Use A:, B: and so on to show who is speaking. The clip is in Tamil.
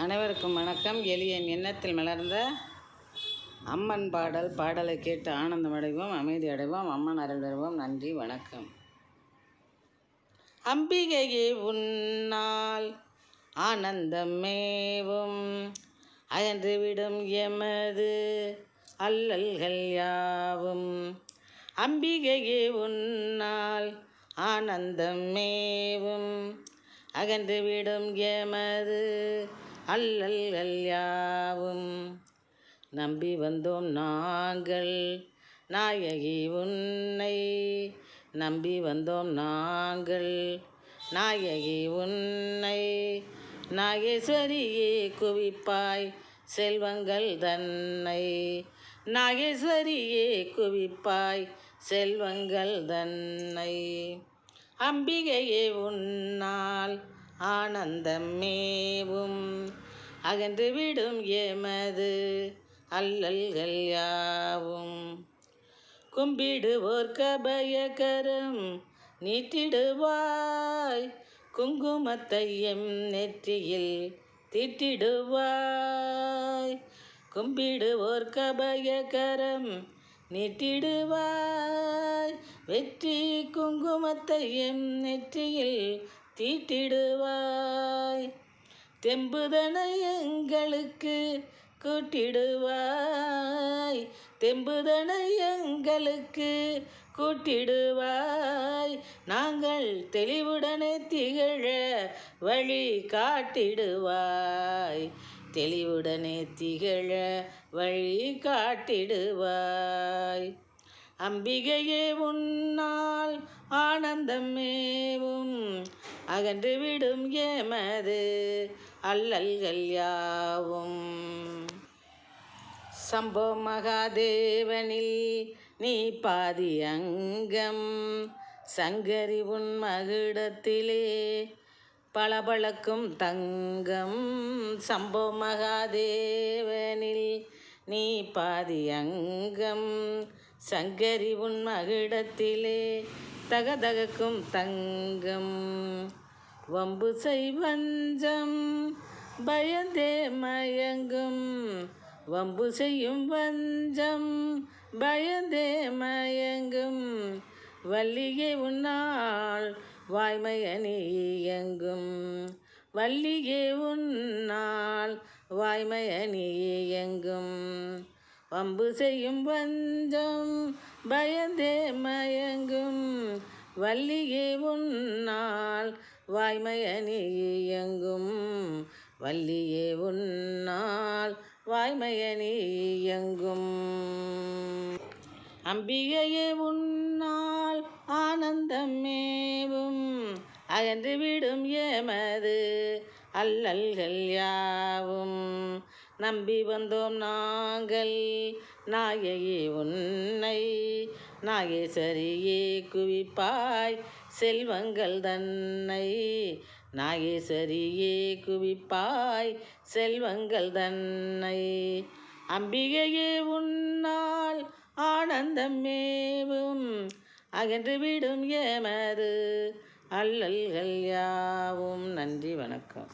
A: அனைவருக்கும் வணக்கம். எளியன் எண்ணத்தில் மலர்ந்த அம்மன் பாடலை கேட்டு ஆனந்தம் அடைவோம், அமைதி அடைவோம், அம்மன் அருள் பெறுவோம். நன்றி, வணக்கம். அம்பிகையே உன்னால் ஆனந்தம் மேவும் அகன்றுவிடும் எமது அல்லல்கள் யாவும். அம்பிகையே உன்னால் ஆனந்தம் மேவும் அகன்றுவிடும் எமது அல்லல்கள் யாவும். நம்பி வந்தோம் நாங்கள் நாயகி உன்னை, நம்பி வந்தோம் நாங்கள் நாயகி உன்னை. நாகேஸ்வரியே குவிப்பாய் செல்வங்கள் தன்னை, நாகேஸ்வரியே குவிப்பாய் செல்வங்கள் தன்னை. அம்பிகையே உன்னால் ஆனந்தம் மேவும் அகன்றுவிடும் எமது அல்லல்கள் யாவும். கும்பிடுவோர் கபயகரம் நீட்டிடுவாய், குங்குமத்தையும் நெற்றியில் தீட்டிடுவாய். கும்பிடுவோர் கபயகரம் நீட்டிடுவாய், வெற்றி குங்குமத்தையும் நெற்றியில் தீட்டிடுவாய். தெம்புதனை எங்களுக்கு கூட்டிடுவாய், தெம்புதனை எங்களுக்கு கூட்டிடுவாய். நாங்கள் தெளிவுடனே திகழ வழி காட்டிடுவாய், தெளிவுடனே திகழ வழி காட்டிடுவாய். அம்பிகையே உன்னால் ஆனந்தம் மேவும் அகன்றுவிடும் எமது அல்லல்கள் யாவும். சம்போ மகாதேவனில் நீ பாதி அங்கம், சங்கரி உன் மகுடத்திலே பளபளக்கும் தங்கம். சம்போ மகாதேவனில் நீ பாதி அங்கம், சங்கரி உன் மகுடத்திலே தகதகக்கும் தங்கம். வம்பு செய்வஞ்சம் பயந்தே மயங்கும், வம்பு செய்யும் வஞ்சம் பயந்தே மயங்கும். வள்ளியே உன்னால் வாய்மையணி இயங்கும், வள்ளியே உன்னால் வாய்மையணி இயங்கும். வம்பு செய்யும் வஞ்சம் பயந்தே மயங்கும், வள்ளியே உன்னால் வாய்மையணி இயங்கும், வள்ளியே உன்னால் வாய்மையணி இயங்கும். அம்பிகையே உன்னால் ஆனந்தம் மேவும் அகன்றுவிடும் எமது அல்லல்கள் யாவும். நம்பி வந்தோம் நாங்கள் நாயகி உன்னை, நாகேஸ்வரியே குவிப்பாய் செல்வங்கள் தன்னை, நாகேஸ்வரியே குவிப்பாய் செல்வங்கள் தன்னை. அம்பிகையே உன்னால் ஆனந்தம் மேவும் அகன்றுவிடும் எமது அல்லல்கள் யாவும். நன்றி, வணக்கம்.